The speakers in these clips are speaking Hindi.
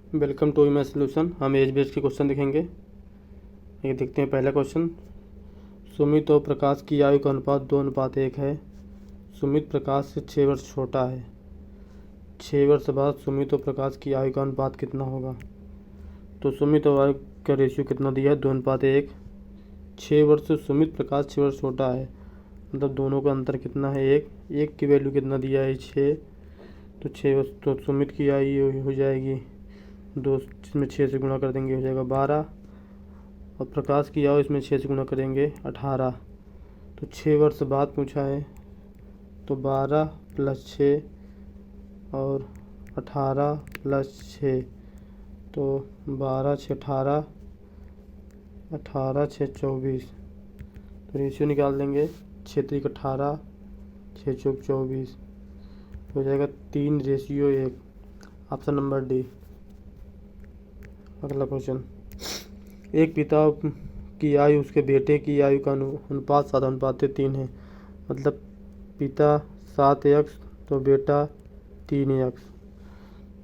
Welcome to my solution. हम एज बेस्ड के क्वेश्चन देखेंगे। ये देखते हैं पहला क्वेश्चन। सुमित और प्रकाश की आयु का अनुपात 2:1 है। सुमित प्रकाश से 6 वर्ष छोटा है। 6 वर्ष बाद सुमित और प्रकाश की आयु का अनुपात कितना होगा? तो सुमित और आयु का रेशियो कितना दिया है? 2:1। 6 वर्ष से सुमित प्रकाश 6 वर्ष छोटा है, मतलब दोनों का अंतर कितना है? 1। 1 की वैल्यू कितना दिया है? 6। तो 6 वर्ष तो सुमित की आयु हो जाएगी 2, इसमें 6 से गुणा कर देंगे हो जाएगा 12, और प्रकाश की आयु इसमें 6 से गुणा करेंगे 18। तो 6 वर्ष बाद पूछा है, तो 12 + 6 और 18 + 6, तो 12 × 6 = 18, 18 × 6 = 24। तो रेशियो निकाल देंगे। 6 × 3 = 18, 6 × 4 = 24, हो जाएगा 3:1। Option number D. अगला क्वेश्चन। एक पिता की आयु उसके बेटे की आयु का अनुपात 7:3 है, मतलब पिता 7x तो बेटा 3x।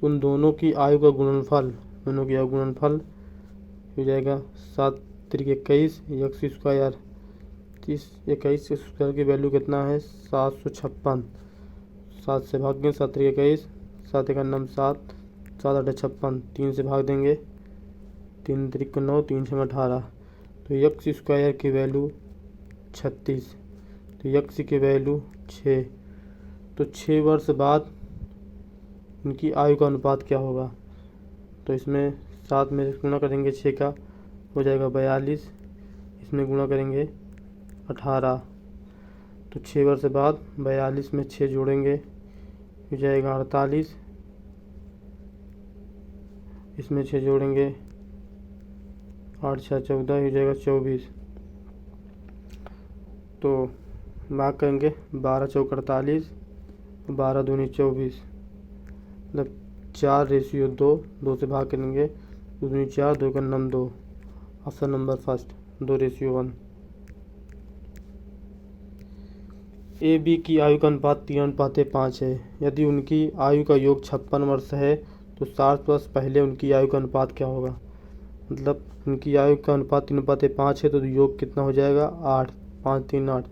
तो उन दोनों की आयु का गुणनफल हो जाएगा 7 × 3 = 21, x²। 21 की वैल्यू कितना है? 756। 7 से भाग 7 × 3 = 21, 7 × 9 = 7, 7 × 8 = 56, 3 से भाग देंगे, 3 × 3 = 9, 3 × 6 = 18। तो x² की वैल्यू 36, तो x की वैल्यू 6। तो 6 वर्ष बाद इनकी आयु का अनुपात क्या होगा? तो इसमें 7 में गुणा करेंगे 6 का, हो जाएगा 42, इसमें गुणा करेंगे 18। तो 6 वर्ष बाद 42 में 6 जोड़ेंगे हो जाएगा 48, इसमें 6 जोड़ेंगे 8 × 6 = 14, हो जाएगा 24। तो भाग करेंगे 12 × 4 = 48, 12 × 2 = 24, मतलब 4:2। 2 से भाग करेंगे, 2 × 2 = 4, 2 × 9 = 2। Option number first 2:1। A B की आयु का अनुपात 3:5 है। यदि उनकी आयु का योग 56 वर्ष है तो 60 वर्ष पहले उनकी आयु का अनुपात क्या होगा? मतलब उनकी आयु का अनुपात 3:5 है, तो योग कितना हो जाएगा? 8, 5 × 3 = 8।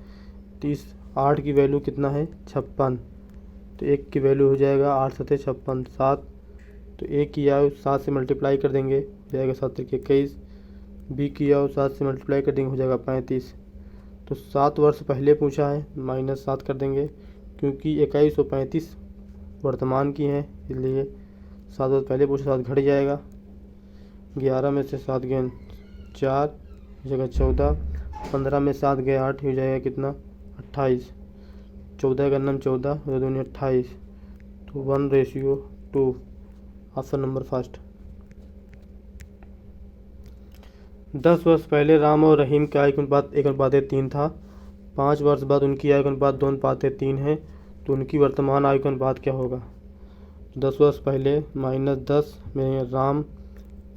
30, 8 की वैल्यू कितना है? 56। तो 1 की वैल्यू हो जाएगा 8 × 7 = 56, 7। तो ए की आयु 7 से मल्टीप्लाई कर देंगे, हो जाएगा 7 × 3 = 21। बी की आयु 7 से मल्टीप्लाई कर देंगे, हो जाएगा 35। तो 7 वर्ष पहले पूछा है, -7 कर देंगे, क्योंकि 21 और 35 वर्तमान की हैं, इसलिए 7 वर्ष पहले पूछा, 7 घट जाएगा। 11 में से 7 गए 4, हो जाएगा 14। 15 में 7 गए 8, हो जाएगा कितना? 28। 14 का नाम 14, 2 × 2 = 28। तो 1:2। Option number first. 10 वर्ष पहले राम और रहीम का आयु का अनुपात 1:3 था। 5 वर्ष बाद उनकी आयु का अनुपात 2:3 है, तो उनकी वर्तमान आयु का अनुपात क्या होगा? 10 वर्ष पहले -10 में राम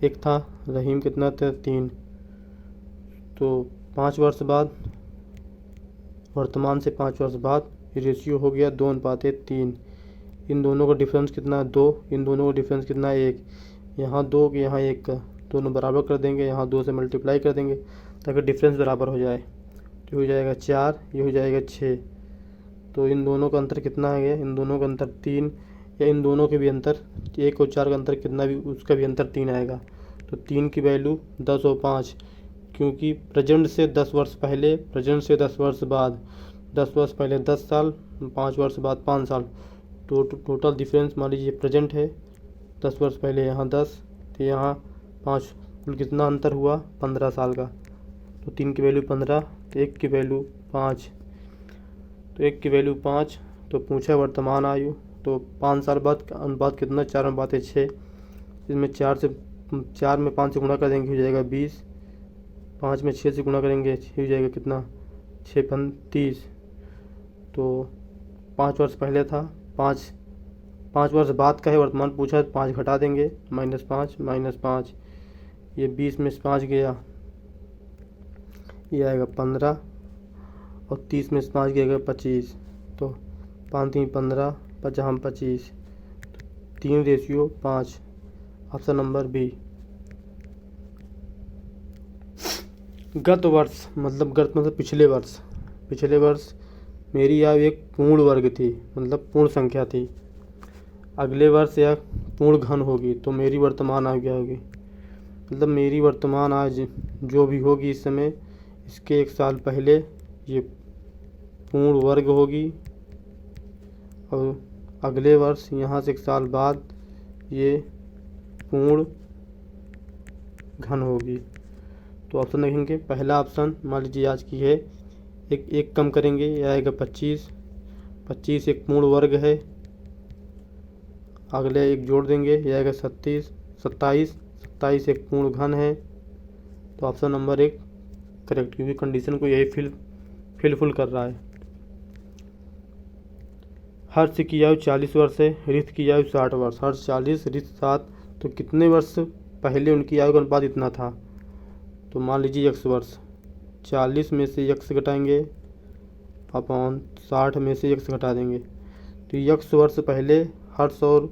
1 था, रहीम कितना था? 3। तो 5 वर्ष बाद, वर्तमान से 5 वर्ष बाद रेशियो हो गया 2:3। इन दोनों का डिफरेंस कितना है? 2। इन दोनों का डिफरेंस कितना है? 1। यहाँ 2 यहाँ 1 का दोनों बराबर कर देंगे, यहाँ 2 से मल्टीप्लाई कर देंगे ताकि डिफरेंस बराबर हो जाए। तो हो जाएगा 4, ये हो जाएगा 6। तो इन दोनों का अंतर कितना है? इन दोनों का अंतर 3, या इन दोनों के भी अंतर 1 और 4 का अंतर कितना भी, उसका भी अंतर 3 आएगा। तो 3 की वैल्यू 10 और 5, क्योंकि प्रेजेंट से 10 वर्ष पहले, प्रेजेंट से 10 वर्ष बाद, 10 वर्ष पहले 10 साल, 5 वर्ष बाद 5 साल। तो टोटल डिफरेंस मान लीजिए प्रेजेंट है 10 वर्ष पहले, यहाँ 10, तो यहाँ 5, कितना अंतर हुआ? 15 साल का। तो 3 की वैल्यू 15, तो 1 की वैल्यू 5। तो 1 की वैल्यू 5। तो पूछा वर्तमान आयु, तो 5 साल बाद का अनुपात कितना? 4:6। इसमें 4 में 5 से गुणा कर देंगे, हो जाएगा 20। 5 में 6 से गुणा करेंगे, हो जाएगा कितना? 6 × 5 = 30। तो 5 वर्ष पहले था, 5 वर्ष बाद का है, वर्तमान पूछा, 5 घटा देंगे, -5 -5, ये 20 में से 5 गया, ये आएगा 15, और 30 में से 5 गया 25। तो 5 × 3 = 15, 5 × 25, 3:5। Option number B. गत वर्ष मतलब पिछले वर्ष मेरी आयु एक पूर्ण वर्ग थी, मतलब पूर्ण संख्या थी। अगले वर्ष यह पूर्ण घन होगी, तो मेरी वर्तमान आयु क्या होगी? मतलब मेरी वर्तमान आयु जो भी होगी इस समय, इसके 1 साल पहले ये पूर्ण वर्ग होगी, और अगले वर्ष यहाँ से 1 साल बाद ये पूर्ण घन होगी। तो ऑप्शन देखेंगे। पहला ऑप्शन मान लीजिए आज की है, एक कम करेंगे, यह आएगा 25। 25 एक पूर्ण वर्ग है, अगले एक जोड़ देंगे, यह आएगा 27। 27 एक पूर्ण घन है। तो ऑप्शन नंबर 1 करेक्ट, क्योंकि कंडीशन को यही फिलफुल कर रहा है। हर्ष की आयु 40 वर्ष है, रित की आयु 60 वर्ष। हर्ष 40, रित 60, तो कितने वर्ष पहले उनकी आयु का अनुपात इतना था? तो मान लीजिए x वर्ष, 40 में से x घटाएंगे अपॉन 60 में से x घटा देंगे, तो x वर्ष पहले हर्ष और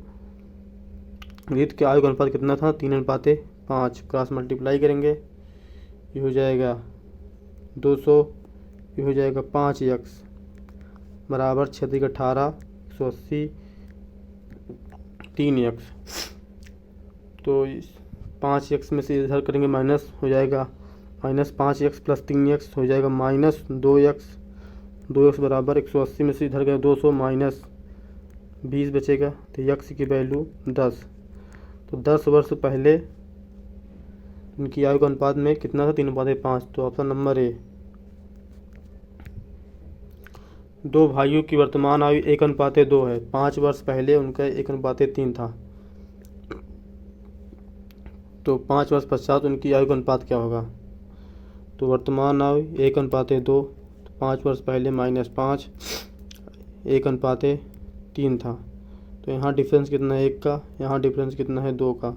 रित के आयु का अनुपात कितना था? 3:5। क्रॉस मल्टीप्लाई करेंगे, ये हो जाएगा 200, ये हो जाएगा 5x बराबर 6 × 18, 180, 3x। तो 5x में से इधर करेंगे माइनस, हो जाएगा -5x + 3x हो जाएगा -2x। 2x बराबर 180 में से इधर गया 200, -20 बचेगा, तो x की वैल्यू 10। तो 10 वर्ष पहले उनकी आयु का अनुपात में कितना था? 3:5। तो ऑप्शन नंबर ए। 2 भाइयों की वर्तमान आयु 1:2 है। 5 वर्ष पहले उनका 1:3 था, तो 5 वर्ष पश्चात उनकी आयु का अनुपात क्या होगा? तो वर्तमान आयु 1:2, तो 5 वर्ष पहले -5, 1:3 था। तो यहाँ डिफरेंस कितना है? 1 का। यहाँ डिफरेंस कितना है? 2 का।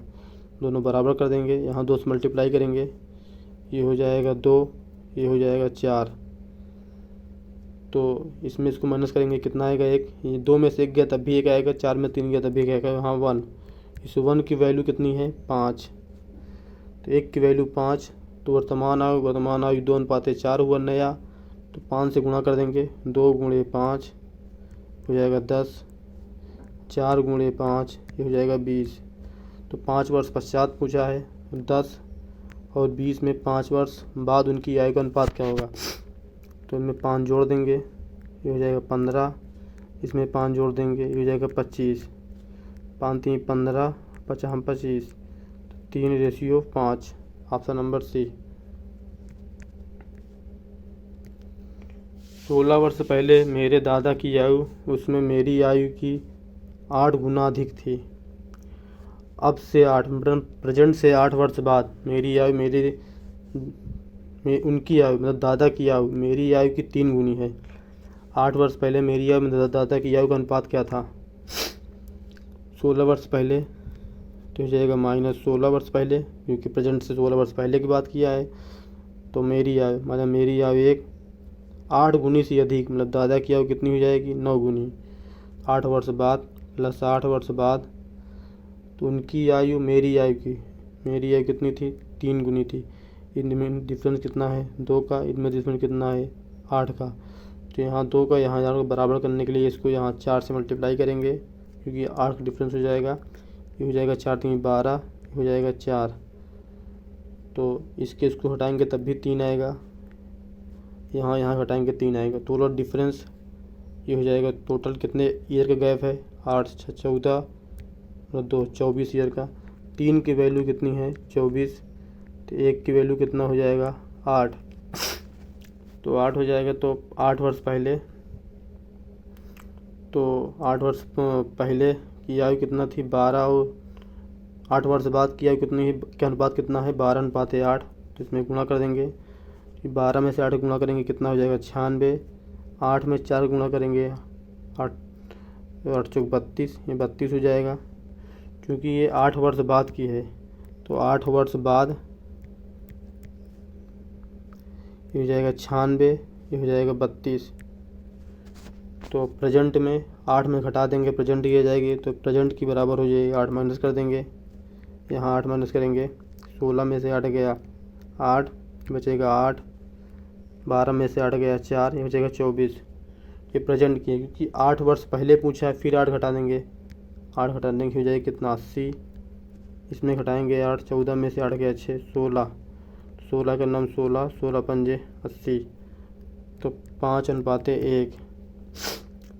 दोनों बराबर कर देंगे, यहाँ 2 से मल्टीप्लाई करेंगे, ये हो जाएगा 2, ये हो जाएगा 4। तो इसमें इसको माइनस करेंगे, कितना आएगा? 1। ये 2 में से 1 गया तब भी 1 आएगा, 4 में 3 गया तब भी 1 आएगा, यहाँ 1। इस 1 की वैल्यू कितनी है? 5। तो 1 की वैल्यू 5। तो वर्तमान आयु 2:4 हुआ नया, तो 5 से गुणा कर देंगे, 2 × 5 हो जाएगा 10, 4 × 5 ये हो जाएगा 20। तो 5 वर्ष पश्चात पूछा है, 10 और 20 में 5 वर्ष बाद उनकी आयु का अनुपात क्या होगा? तो इनमें 5 जोड़ देंगे, ये हो जाएगा 15, इसमें 5 जोड़ देंगे, ये हो जाएगा 25। 5 × 3 = 15, 5 × 25, 3:5। Option number C. 16 वर्ष पहले मेरे दादा की आयु, उसमें मेरी आयु की 8 गुना अधिक थी। अब से 8 प्रेजेंट से 8 वर्ष बाद मेरी आयु उनकी आयु मतलब दादा की आयु मेरी आयु की 3 गुनी है। 8 वर्ष पहले मेरी आयु में दादा की आयु का अनुपात क्या था? 16 वर्ष पहले, तो हो जाएगा -16 वर्ष पहले, क्योंकि प्रेजेंट से 16 वर्ष पहले की बात किया है। तो मेरी आयु मतलब मेरी आयु एक 8 गुनी से अधिक, मतलब दादा की आयु कितनी हो जाएगी? 9 गुनी। 8 वर्ष बाद प्लस 8 वर्ष बाद, तो उनकी आयु मेरी आयु कितनी थी? 3 गुनी थी। इनमें डिफरेंस कितना है? 2 का। इनमें डिफरेंस कितना है? 8 का। तो यहाँ 2 का यहाँ को बराबर करने के लिए इसको यहाँ 4 से मल्टीप्लाई करेंगे, क्योंकि 8 का डिफरेंस हो जाएगा, ये हो जाएगा 4 × 3 = 12, हो जाएगा 4। तो इसको हटाएंगे तब भी 3 आएगा, यहाँ हटाएंगे 3 आएगा। टोटल डिफरेंस ये हो जाएगा। टोटल कितने ईयर का गैप है? 8 × 6 = 14 और 2 24 ईयर का। 3 की वैल्यू कितनी है? 24। तो 1 की वैल्यू कितना हो जाएगा? 8। तो 8 हो जाएगा। तो 8 वर्ष पहले, तो 8 वर्ष पहले की आयु कितना थी? 12। और 8 वर्ष बाद की आयु कितनी है? क्या अनुपात कितना है? 12:8। तो इसमें गुणा कर देंगे, 12 में से 8 गुणा करेंगे कितना हो जाएगा? 96। 8 में 4 गुणा करेंगे 8 8 × 32, ये 32 हो जाएगा। क्योंकि ये 8 वर्ष बाद की है, तो 8 वर्ष बाद ये हो जाएगा 96, ये हो जाएगा 32। तो प्रेजेंट में 8 में घटा देंगे, प्रेजेंट की आ जाएगी, तो प्रेजेंट की बराबर हो जाएगी 8 माइनस कर देंगे, यहाँ 8 माइनस करेंगे, 16 में से 8 गया 8, बचेगा 8, 12 में से 8 गया 4, ये बचेगा 24। ये प्रेजेंट की है क्योंकि 8 वर्ष पहले पूछा है, फिर 8 घटा देंगे, 8 घटा देंगे हो जाएगा कितना 80, इसमें घटाएंगे 8, 14 में से 8 गया 6, 16, 16 का नाम 16, 16 पंजे 80, तो 5:1।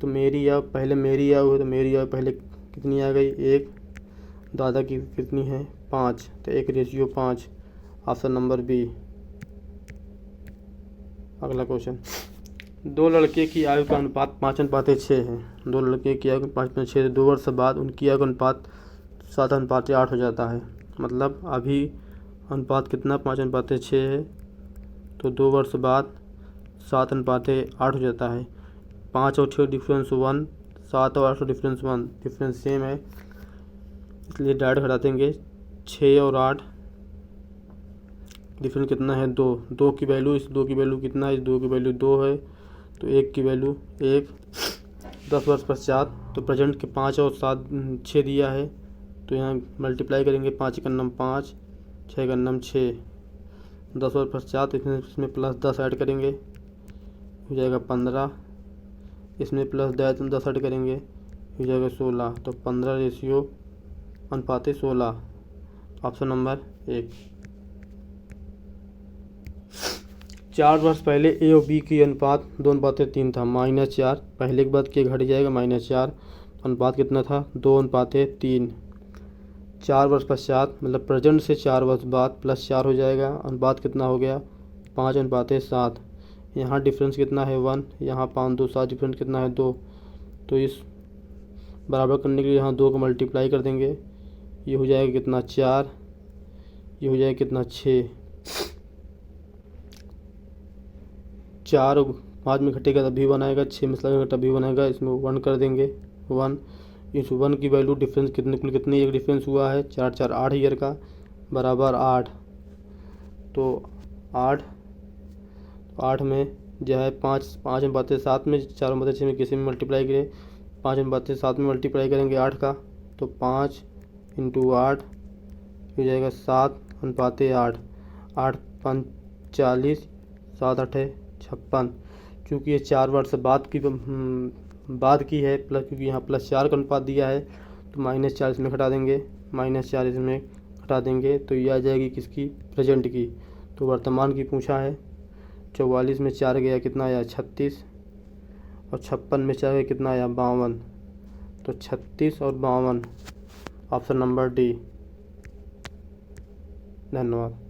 तो मेरी आय पहले मेरी आय हुई तो मेरी आय पहले कितनी आ गई 1, दादा की कितनी है 5, तो 1:5। Option number B. अगला क्वेश्चन, दो लड़के की आयु का अनुपात 5:6 है। दो लड़के की आयु 5:6, 2 वर्ष बाद उनकी आयु का अनुपात 7:8 हो जाता है। मतलब अभी अनुपात कितना 5:6 है, तो 2 वर्ष बाद 7:8 हो जाता है। 5 और 6 डिफरेंस 1, 7 और 8 डिफरेंस 1, डिफरेंस सेम है इसलिए डायरेक्ट घटा देंगे। 6 और 8 डिफरेंस कितना है 2, 2 की वैल्यू, इस 2 की वैल्यू कितना है, इस 2 की वैल्यू 2 है, तो 1 की वैल्यू 1। 10 वर्ष पश्चात, तो प्रेजेंट के 5 और 7 6 दिया है, तो यहाँ मल्टीप्लाई करेंगे, 5 का नाम 5, 6 का नाम 6। 10 वर्ष पश्चात इसमें प्लस 10 ऐड करेंगे, हो जाएगा 15, इसमें प्लस 10 ऐड करेंगे, हो जाएगा 16, तो 15:16। Option number 1। 4 वर्ष पहले ए और बी की अनुपात 2:3 था, -4, पहले के बाद के घट जाएगा -4, अनुपात कितना था 2:3। 4 वर्ष पश्चात मतलब प्रेजेंट से 4 वर्ष बाद +4 हो जाएगा, अनुपात कितना हो गया 5:7। यहाँ डिफरेंस कितना है 1, यहाँ 5 2 7 डिफरेंस कितना है 2, तो इस बराबर करने के लिए यहाँ 2 को मल्टीप्लाई कर देंगे, ये हो जाएगा कितना 4, ये हो जाएगा कितना 6। 4 और 5 में घटेगा तभी 1 आएगा, 6 में से लगेगा तभी 1 आएगा, इसमें 1 कर देंगे 1। इस 1 की वैल्यू डिफरेंस कितने कुल कितने ईयर डिफरेंस हुआ है 4 4 8 ईयर का, बराबर 8। तो 8 में जो है 5:7 में 4:6 में किसी में मल्टीप्लाई करें, 5:7 में मल्टीप्लाई करेंगे 8 का, तो 5 × 8 हो जाएगा 7:8। 8 5 40, 7 8 56। चूँकि ये 4 वर्ष बाद की है, प्लस क्योंकि यहाँ +4 का अनुपात दिया है, तो -4 इसमें घटा देंगे, -4 इसमें घटा देंगे, तो ये आ जाएगी किसकी प्रेजेंट की। तो वर्तमान की पूछा है, 44 में 4 गया कितना आया 36, और 56 में 4 गया कितना आया 52, तो 36 और 52। Option number D. धन्यवाद।